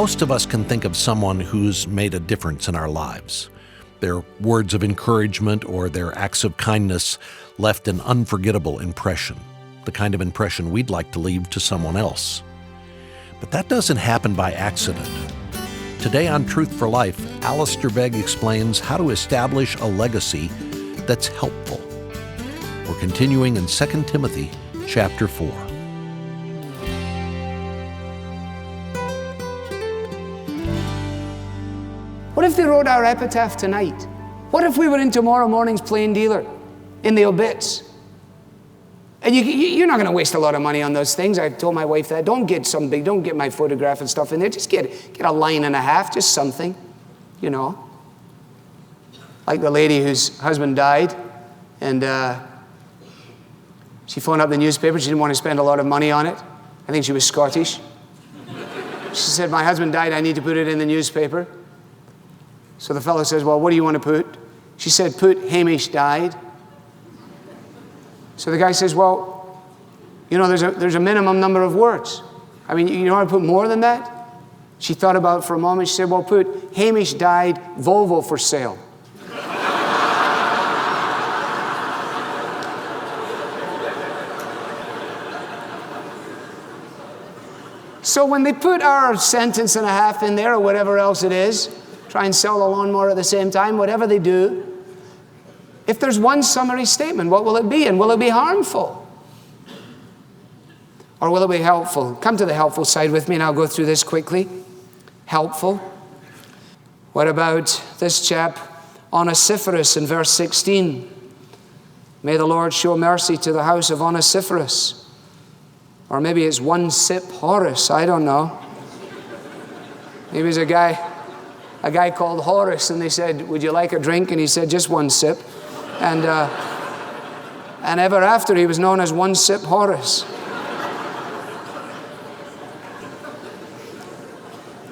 Most of us can think of someone who's made a difference in our lives. Their words of encouragement or their acts of kindness left an unforgettable impression, the kind of impression we'd like to leave to someone else. But that doesn't happen by accident. Today on Truth for Life, Alistair Begg explains how to establish a legacy that's helpful. We're continuing in 2 Timothy chapter 4. What if they wrote our epitaph tonight? What if we were in tomorrow morning's Plain Dealer, in the obits? And you're not going to waste a lot of money on those things. I told my wife that. Don't get my photograph and stuff in there. Just get a line and a half, just something, you know. Like the lady whose husband died, and she phoned up the newspaper. She didn't want to spend a lot of money on it. I think she was Scottish. She said, my husband died, I need to put it in the newspaper. So the fellow says, well, what do you want to put? She said, put Hamish died. So the guy says, well, you know, there's a minimum number of words. I mean, you don't want to put more than that? She thought about it for a moment. She said, well, put Hamish died, Volvo for sale. So when they put our sentence and a half in there or whatever else it is, try and sell the lawnmower at the same time, whatever they do, if there's one summary statement, what will it be? And will it be harmful? Or will it be helpful? Come to the helpful side with me and I'll go through this quickly. Helpful. What about this chap, Onesiphorus, in verse 16? May the Lord show mercy to the house of Onesiphorus. Or maybe it's one sip Horace, I don't know. Maybe it's a guy called Horace, and they said, would you like a drink? And he said, just one sip. And ever after, he was known as One Sip Horace.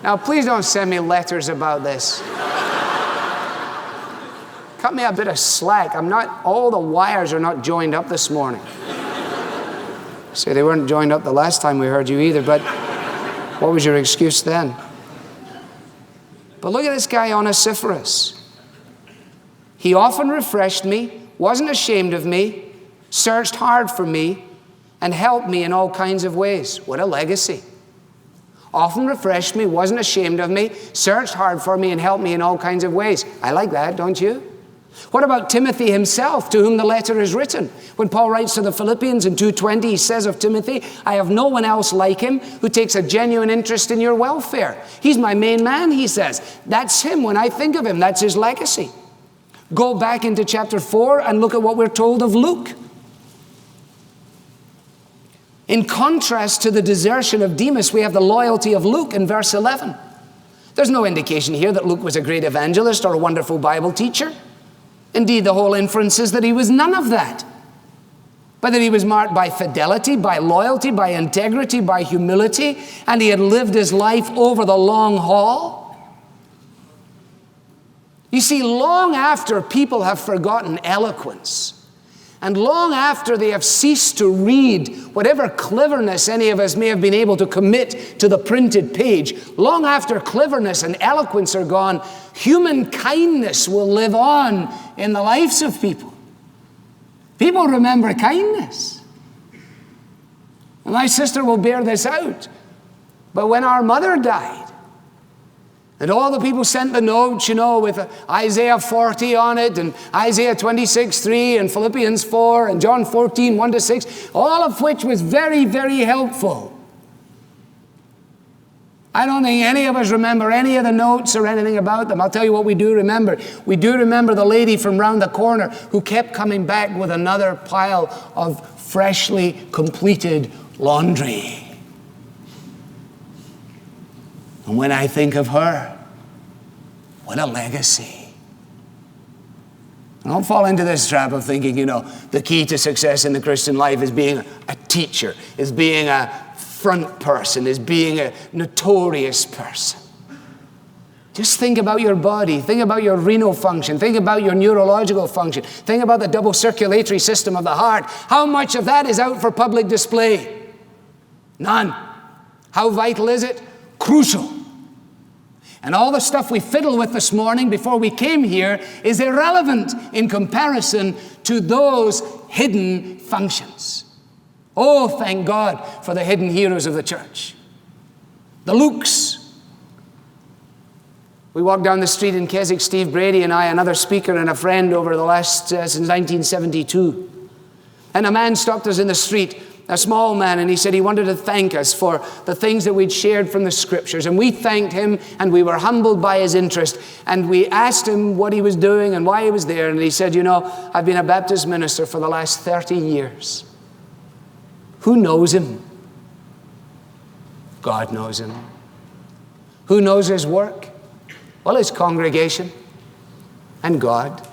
Now, please don't send me letters about this. Cut me a bit of slack. All the wires are not joined up this morning. Say they weren't joined up the last time we heard you either, but what was your excuse then? But look at this guy, Onesiphorus. He often refreshed me, wasn't ashamed of me, searched hard for me, and helped me in all kinds of ways. What a legacy. Often refreshed me, wasn't ashamed of me, searched hard for me, and helped me in all kinds of ways. I like that, don't you? What about Timothy himself, to whom the letter is written? When Paul writes to the Philippians in 2:20, he says of Timothy, I have no one else like him who takes a genuine interest in your welfare. He's my main man, he says. That's him. When I think of him, that's his legacy. Go back into chapter 4 and look at what we're told of Luke. In contrast to the desertion of Demas, we have the loyalty of Luke in verse 11. There's no indication here that Luke was a great evangelist or a wonderful Bible teacher. Indeed, the whole inference is that he was none of that, but that he was marked by fidelity, by loyalty, by integrity, by humility, and he had lived his life over the long haul. You see, long after people have forgotten eloquence, and long after they have ceased to read whatever cleverness any of us may have been able to commit to the printed page, long after cleverness and eloquence are gone, human kindness will live on in the lives of people. People remember kindness. And my sister will bear this out. But when our mother died, and all the people sent the notes, you know, with Isaiah 40 on it, and Isaiah 26:3, and Philippians 4, and John 14, 1-6, all of which was very, very helpful. I don't think any of us remember any of the notes or anything about them. I'll tell you what we do remember. We do remember the lady from round the corner who kept coming back with another pile of freshly completed laundry. And when I think of her, what a legacy. Don't fall into this trap of thinking, you know, the key to success in the Christian life is being a teacher, is being a front person, is being a notorious person. Just think about your body. Think about your renal function. Think about your neurological function. Think about the double circulatory system of the heart. How much of that is out for public display? None. How vital is it? Crucial. And all the stuff we fiddle with this morning before we came here is irrelevant in comparison to those hidden functions. Oh, thank God for the hidden heroes of the church. The Lukes. We walked down the street in Keswick, Steve Brady and I, another speaker and a friend over the last, since 1972. And a man stopped us in the street, a small man, and he said he wanted to thank us for the things that we'd shared from the Scriptures. And we thanked him, and we were humbled by his interest. And we asked him what he was doing and why he was there. And he said, you know, I've been a Baptist minister for the last 30 years. Who knows him? God knows him. Who knows his work? Well, his congregation and God.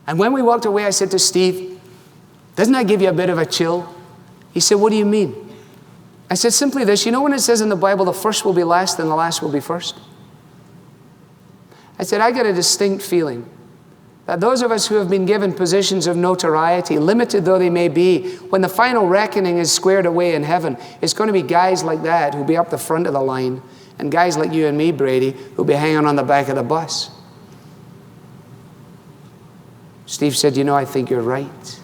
And when we walked away, I said to Steve, doesn't that give you a bit of a chill? He said, what do you mean? I said, simply this. You know when it says in the Bible, the first will be last and the last will be first? I said, I get a distinct feeling that those of us who have been given positions of notoriety, limited though they may be, when the final reckoning is squared away in heaven, it's going to be guys like that who'll be up the front of the line, and guys like you and me, Brady, who'll be hanging on the back of the bus. Steve said, you know, I think you're right.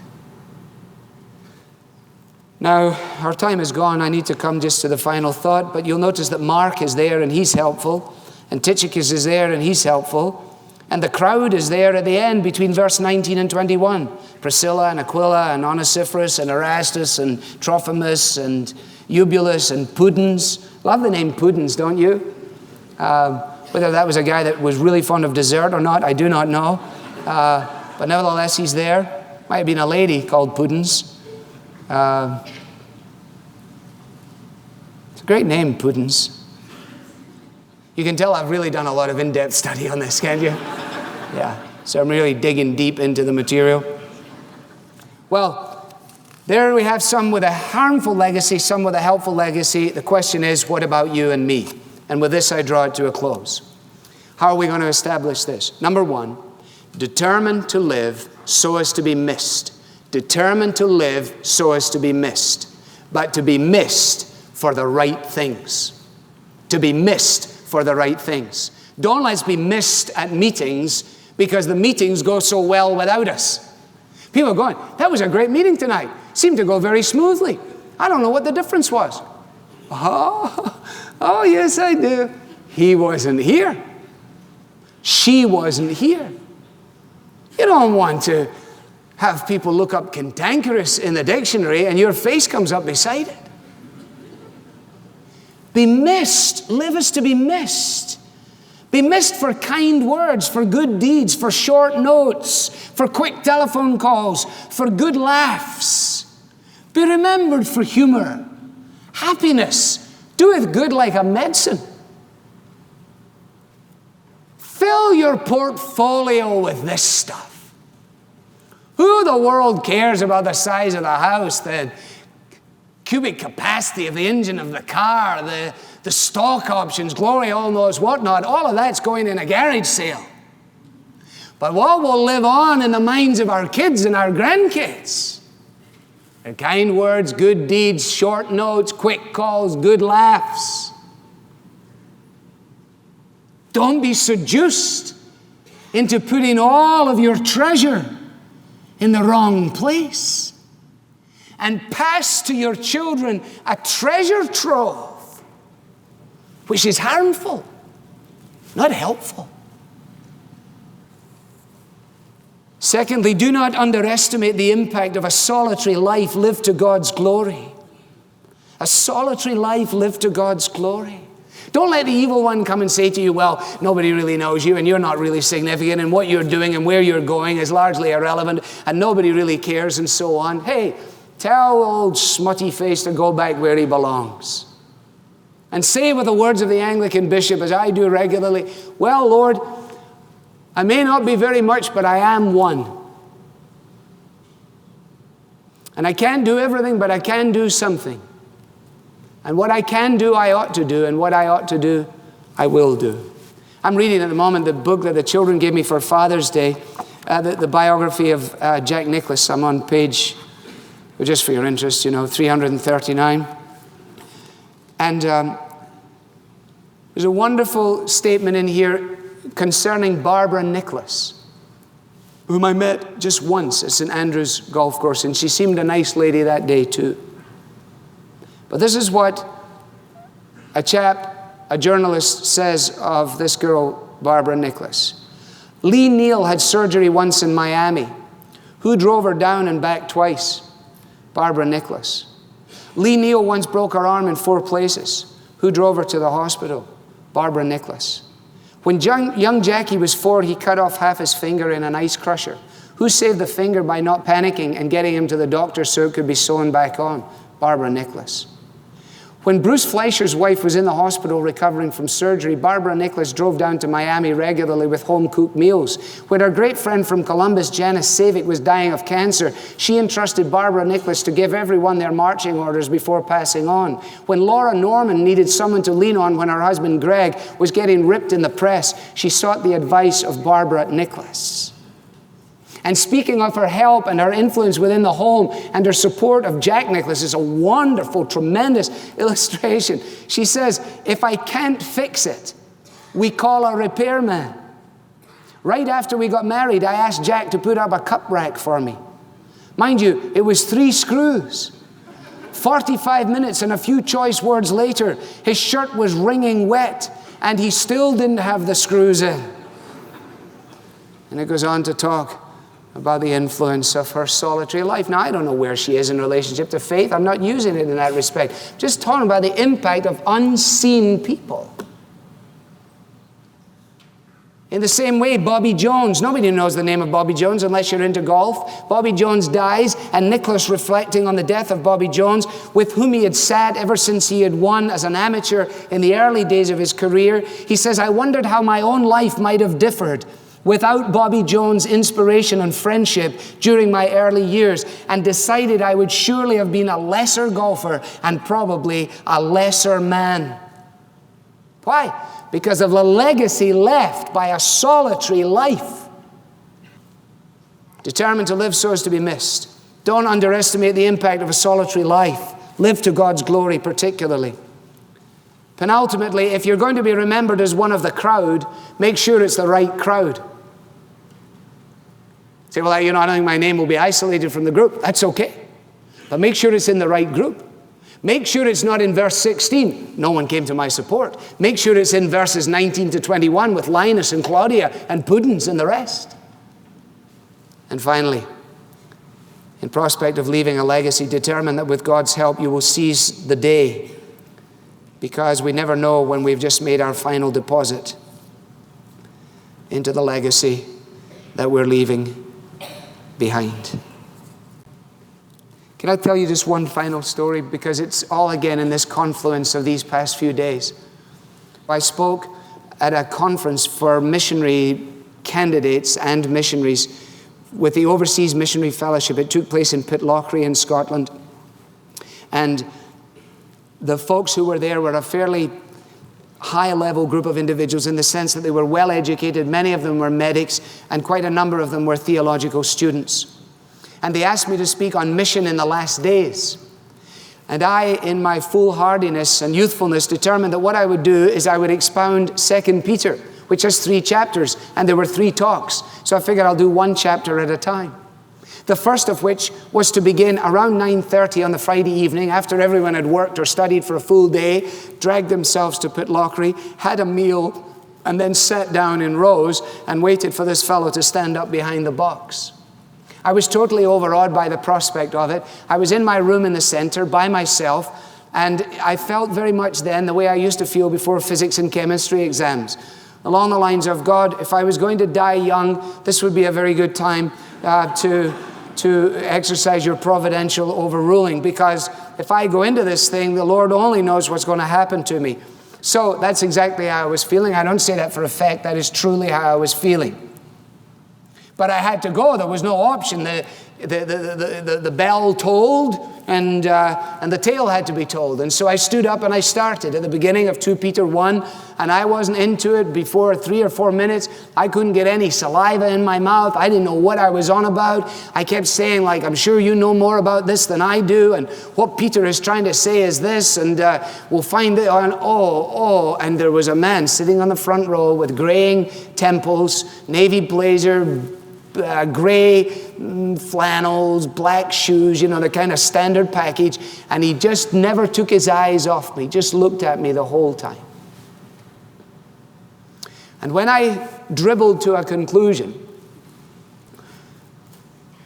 Now, our time is gone. I need to come just to the final thought, but you'll notice that Mark is there and he's helpful, and Tychicus is there and he's helpful, and the crowd is there at the end between verse 19 and 21. Priscilla and Aquila and Onesiphorus and Erastus and Trophimus and Eubulus and Pudens. Love the name Pudens, don't you? Whether that was a guy that was really fond of dessert or not, I do not know. But nevertheless, he's there. Might have been a lady called Pudens. It's a great name, Pudens. You can tell I've really done a lot of in-depth study on this, can't you? Yeah, so I'm really digging deep into the material. Well, there we have some with a harmful legacy, some with a helpful legacy. The question is, what about you and me? And with this, I draw it to a close. How are we going to establish this? Number one, determined to live so as to be missed. Determined to live so as to be missed. But to be missed for the right things. To be missed for the right things. Don't let's be missed at meetings because the meetings go so well without us. People are going, that was a great meeting tonight. Seemed to go very smoothly. I don't know what the difference was. Oh, yes, I do. He wasn't here. She wasn't here. You don't want to have people look up cantankerous in the dictionary and your face comes up beside it. Be missed. Live as to be missed. Be missed for kind words, for good deeds, for short notes, for quick telephone calls, for good laughs. Be remembered for humor, happiness. Doeth good like a medicine. Fill your portfolio with this stuff. Who the world cares about the size of the house, the cubic capacity of the engine of the car, the stock options, glory all knows whatnot, all of that's going in a garage sale. But what will live on in the minds of our kids and our grandkids? Their kind words, good deeds, short notes, quick calls, good laughs. Don't be seduced into putting all of your treasure in the wrong place. And pass to your children a treasure trove, which is harmful, not helpful. Secondly, do not underestimate the impact of a solitary life lived to God's glory. A solitary life lived to God's glory. Don't let the evil one come and say to you, well, nobody really knows you and you're not really significant and what you're doing and where you're going is largely irrelevant and nobody really cares and so on. Hey, tell old smutty face to go back where he belongs. And say with the words of the Anglican bishop, as I do regularly, well, Lord, I may not be very much, but I am one. And I can't do everything, but I can do something. And what I can do, I ought to do. And what I ought to do, I will do. I'm reading at the moment the book that the children gave me for Father's Day, the biography of Jack Nicklaus. I'm on page, just for your interest, 339. And There's a wonderful statement in here concerning Barbara Nicholas, whom I met just once at St. Andrew's golf course, and she seemed a nice lady that day too. But this is what a journalist says of this girl, Barbara Nicholas. Lee Neal had surgery once in Miami. Who drove her down and back twice? Barbara Nicholas. Lee Neal once broke her arm in 4 places. Who drove her to the hospital? Barbara Nicholas. When young Jackie was 4, he cut off half his finger in an ice crusher. Who saved the finger by not panicking and getting him to the doctor so it could be sewn back on? Barbara Nicholas. When Bruce Fleischer's wife was in the hospital recovering from surgery, Barbara Nicholas drove down to Miami regularly with home-cooked meals. When her great friend from Columbus, Janice Savick, was dying of cancer, she entrusted Barbara Nicholas to give everyone their marching orders before passing on. When Laura Norman needed someone to lean on when her husband Greg was getting ripped in the press, she sought the advice of Barbara Nicholas. And speaking of her help and her influence within the home and her support of Jack Nicholas is a wonderful, tremendous illustration. She says, if I can't fix it, we call a repairman. Right after we got married, I asked Jack to put up a cup rack for me. Mind you, it was 3 screws. 45 minutes and a few choice words later, his shirt was wringing wet and he still didn't have the screws in. And it goes on to talk about the influence of her solitary life. Now, I don't know where she is in relationship to faith. I'm not using it in that respect. Just talking about the impact of unseen people. In the same way, Bobby Jones. Nobody knows the name of Bobby Jones unless you're into golf. Bobby Jones dies, and Nicholas, reflecting on the death of Bobby Jones, with whom he had sat ever since he had won as an amateur in the early days of his career, he says, I wondered how my own life might have differed without Bobby Jones' inspiration and friendship during my early years, and decided I would surely have been a lesser golfer and probably a lesser man. Why? Because of the legacy left by a solitary life. Determined to live so as to be missed. Don't underestimate the impact of a solitary life. Live to God's glory particularly. Penultimately, if you're going to be remembered as one of the crowd, make sure it's the right crowd. Say, well, I don't think my name will be isolated from the group. That's okay. But make sure it's in the right group. Make sure it's not in verse 16. No one came to my support. Make sure it's in verses 19 to 21 with Linus and Claudia and Puddins and the rest. And finally, in prospect of leaving a legacy, determine that with God's help you will seize the day, because we never know when we've just made our final deposit into the legacy that we're leaving behind. Can I tell you just one final story, because it's all again in this confluence of these past few days. I spoke at a conference for missionary candidates and missionaries with the Overseas Missionary Fellowship. It took place in Pitlochry in Scotland. And the folks who were there were a fairly high-level group of individuals in the sense that they were well-educated. Many of them were medics, and quite a number of them were theological students. And they asked me to speak on mission in the last days. And I, in my foolhardiness and youthfulness, determined that what I would do is I would expound 2 Peter, which has 3 chapters, and there were 3 talks. So I figured I'll do 1 chapter at a time. The first of which was to begin around 9:30 on the Friday evening, after everyone had worked or studied for a full day, dragged themselves to Pitlochry, had a meal, and then sat down in rows and waited for this fellow to stand up behind the box. I was totally overawed by the prospect of it. I was in my room in the center by myself, and I felt very much then the way I used to feel before physics and chemistry exams. Along the lines of, God, if I was going to die young, this would be a very good time to exercise your providential overruling, because if I go into this thing, the Lord only knows what's going to happen to me. So that's exactly how I was feeling. I don't say that for effect. That is truly how I was feeling. But I had to go. There was no option. the bell tolled, and the tale had to be told. And so I stood up and I started at the beginning of 2 Peter 1, and I wasn't into it before 3 or 4 minutes. I couldn't get any saliva in my mouth. I didn't know what I was on about. I kept saying, like, I'm sure you know more about this than I do, and what Peter is trying to say is this, and we'll find it on, and there was a man sitting on the front row with graying temples, navy blazer, gray flannels, black shoes, the kind of standard package, and he just never took his eyes off me, just looked at me the whole time. And when I dribbled to a conclusion,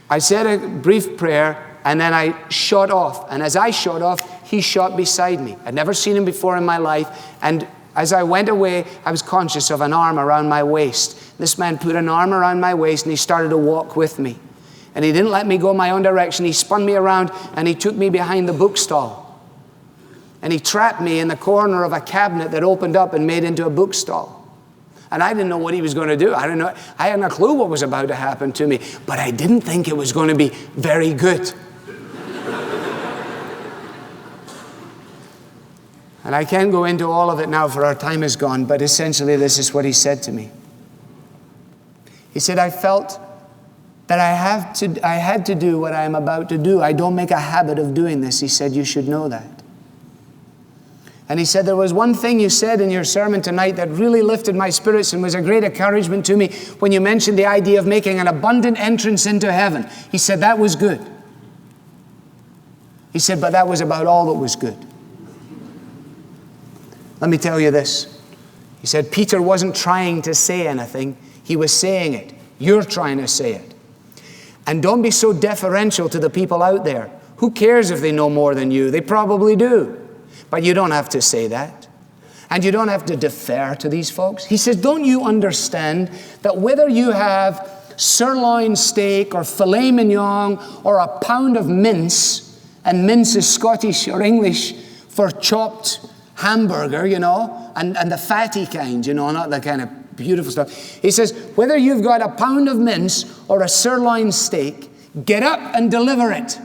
I said a brief prayer, and then I shot off. And as I shot off, he shot beside me. I'd never seen him before in my life, and as I went away, I was conscious of an arm around my waist. This man put an arm around my waist, and he started to walk with me. And he didn't let me go my own direction. He spun me around, and he took me behind the bookstall. And he trapped me in the corner of a cabinet that opened up and made into a bookstall. And I didn't know what he was going to do. I hadn't a clue what was about to happen to me. But I didn't think it was going to be very good. And I can't go into all of it now, for our time is gone, but essentially this is what he said to me. He said, I felt that I had to do what I am about to do. I don't make a habit of doing this. He said, you should know that. And he said, there was one thing you said in your sermon tonight that really lifted my spirits and was a great encouragement to me when you mentioned the idea of making an abundant entrance into heaven. He said, that was good. He said, but that was about all that was good. Let me tell you this. He said, Peter wasn't trying to say anything. He was saying it. You're trying to say it. And don't be so deferential to the people out there. Who cares if they know more than you? They probably do. But you don't have to say that. And you don't have to defer to these folks. He says, don't you understand that whether you have sirloin steak or filet mignon or a pound of mince, and mince is Scottish or English for chopped hamburger, and the fatty kind, not the kind of beautiful stuff. He says, whether you've got a pound of mince or a sirloin steak, get up and deliver it.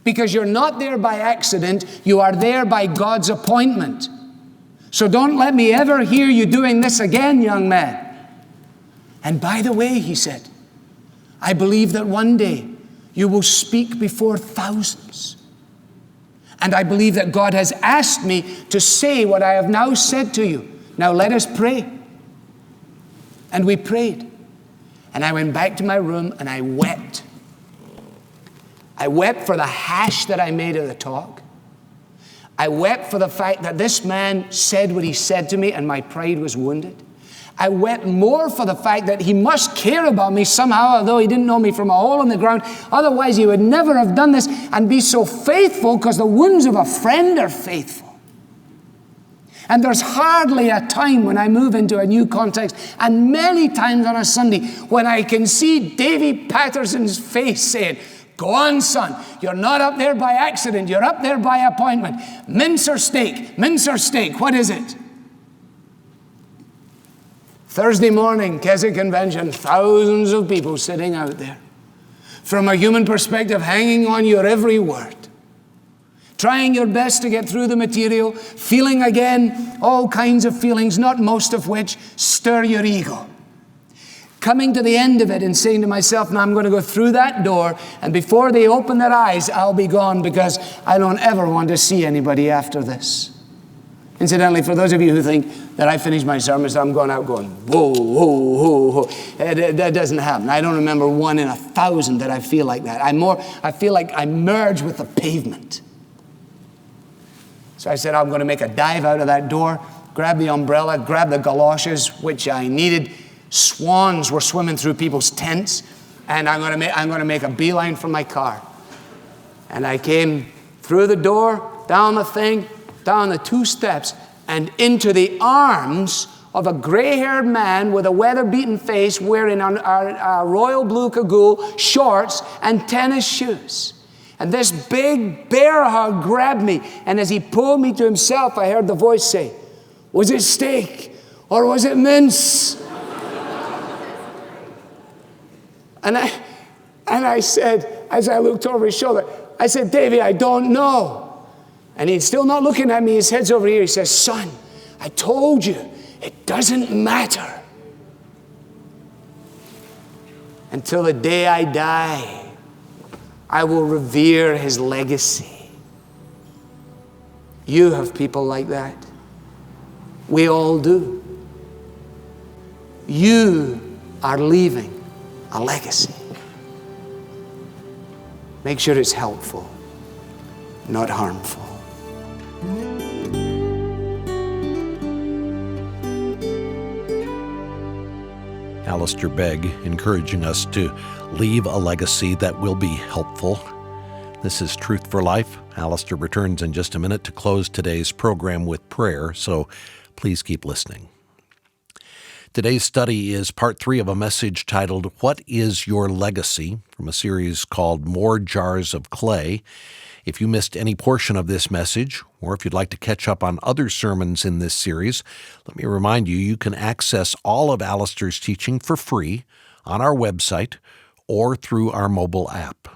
Because you're not there by accident, you are there by God's appointment. So don't let me ever hear you doing this again, young man. And by the way, he said, I believe that one day you will speak before thousands. And I believe that God has asked me to say what I have now said to you. Now let us pray. And we prayed. And I went back to my room and I wept. I wept for the hash that I made of the talk. I wept for the fact that this man said what he said to me and my pride was wounded. I wept more for the fact that he must care about me somehow, although he didn't know me from a hole in the ground. Otherwise, he would never have done this and be so faithful, because the wounds of a friend are faithful. And there's hardly a time when I move into a new context, and many times on a Sunday, when I can see Davy Patterson's face saying, go on, son. You're not up there by accident. You're up there by appointment. Mince or steak? Mince or steak? What is it? Thursday morning, Keswick Convention, thousands of people sitting out there. From a human perspective, hanging on your every word. Trying your best to get through the material. Feeling again all kinds of feelings, not most of which stir your ego. Coming to the end of it and saying to myself, now I'm going to go through that door, and before they open their eyes, I'll be gone, because I don't ever want to see anybody after this. Incidentally, for those of you who think that I finish my sermons, I'm going out going, whoa, whoa, whoa, whoa. That doesn't happen. I don't remember 1 in 1,000 that I feel like that. I feel like I merge with the pavement. So I said, I'm going to make a dive out of that door, grab the umbrella, grab the galoshes, which I needed. Swans were swimming through people's tents, and I'm going to make a beeline from my car. And I came through the door, down the thing, down the 2 steps, and into the arms of a gray-haired man with a weather-beaten face, wearing a royal blue cagoule, shorts, and tennis shoes. And this big bear hug grabbed me, and as he pulled me to himself, I heard the voice say, was it steak or was it mince? And And I said, as I looked over his shoulder, I said, Davy, I don't know. And he's still not looking at me. His head's over here. He says, son, I told you, it doesn't matter. Until the day I die, I will revere his legacy. You have people like that. We all do. You are leaving a legacy. Make sure it's helpful, not harmful. Alistair Begg encouraging us to leave a legacy that will be helpful. This is Truth for Life. Alistair returns in just a minute to close today's program with prayer, so please keep listening. Today's study is part 3 of a message titled, What is Your Legacy? From a series called More Jars of Clay. If you missed any portion of this message, or if you'd like to catch up on other sermons in this series, let me remind you, you can access all of Alistair's teaching for free on our website or through our mobile app.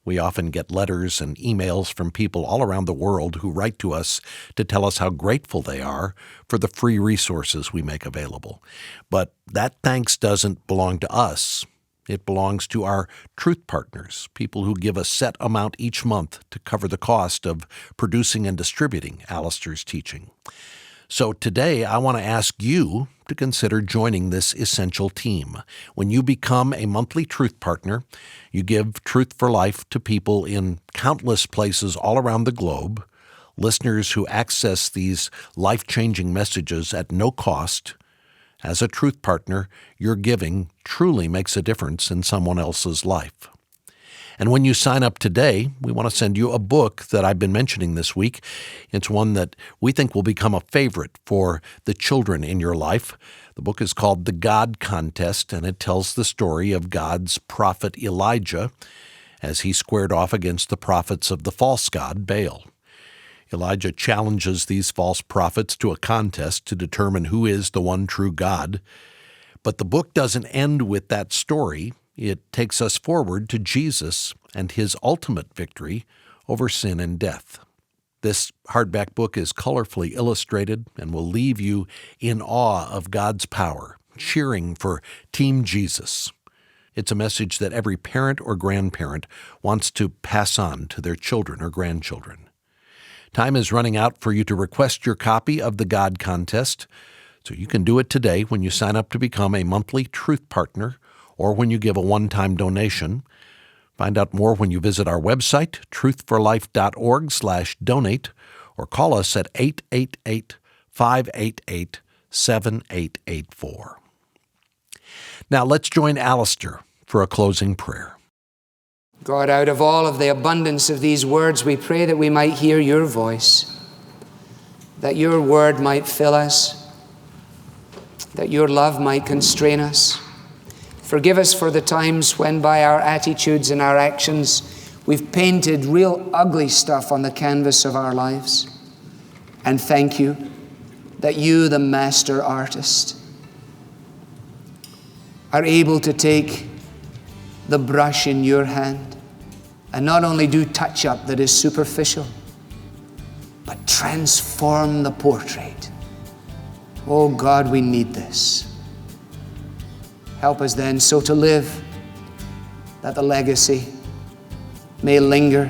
We often get letters and emails from people all around the world who write to us to tell us how grateful they are for the free resources we make available. But that thanks doesn't belong to us. It belongs to our truth partners, people who give a set amount each month to cover the cost of producing and distributing Alistair's teaching. So today I want to ask you to consider joining this essential team. When you become a monthly truth partner, you give Truth for Life to people in countless places all around the globe, listeners who access these life-changing messages at no cost. As a truth partner, your giving truly makes a difference in someone else's life. And when you sign up today, we want to send you a book that I've been mentioning this week. It's one that we think will become a favorite for the children in your life. The book is called The God Contest, and it tells the story of God's prophet Elijah as he squared off against the prophets of the false god Baal. Elijah challenges these false prophets to a contest to determine who is the one true God. But the book doesn't end with that story. It takes us forward to Jesus and his ultimate victory over sin and death. This hardback book is colorfully illustrated and will leave you in awe of God's power, cheering for Team Jesus. It's a message that every parent or grandparent wants to pass on to their children or grandchildren. Time is running out for you to request your copy of the God Contest, so you can do it today when you sign up to become a monthly Truth Partner or when you give a one-time donation. Find out more when you visit our website, truthforlife.org/donate, or call us at 888-588-7884. Now let's join Alistair for a closing prayer. God, out of all of the abundance of these words, we pray that we might hear your voice, that your word might fill us, that your love might constrain us. Forgive us for the times when by our attitudes and our actions we've painted real ugly stuff on the canvas of our lives. And thank you that you, the master artist, are able to take the brush in your hand and not only do touch-up that is superficial, but transform the portrait. Oh God, we need this. Help us then so to live that the legacy may linger,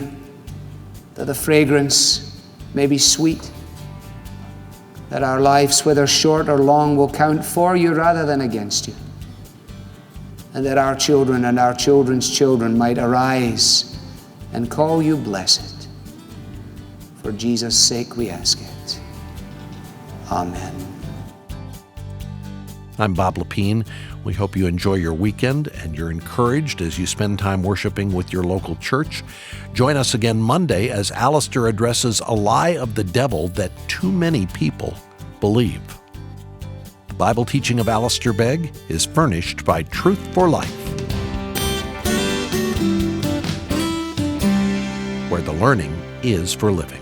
that the fragrance may be sweet, that our lives, whether short or long, will count for you rather than against you, and that our children and our children's children might arise and call you blessed. For Jesus' sake we ask it. Amen. I'm Bob Lepine. We hope you enjoy your weekend and you're encouraged as you spend time worshiping with your local church. Join us again Monday as Alistair addresses a lie of the devil that too many people believe. The Bible teaching of Alistair Begg is furnished by Truth for Life, where the learning is for living.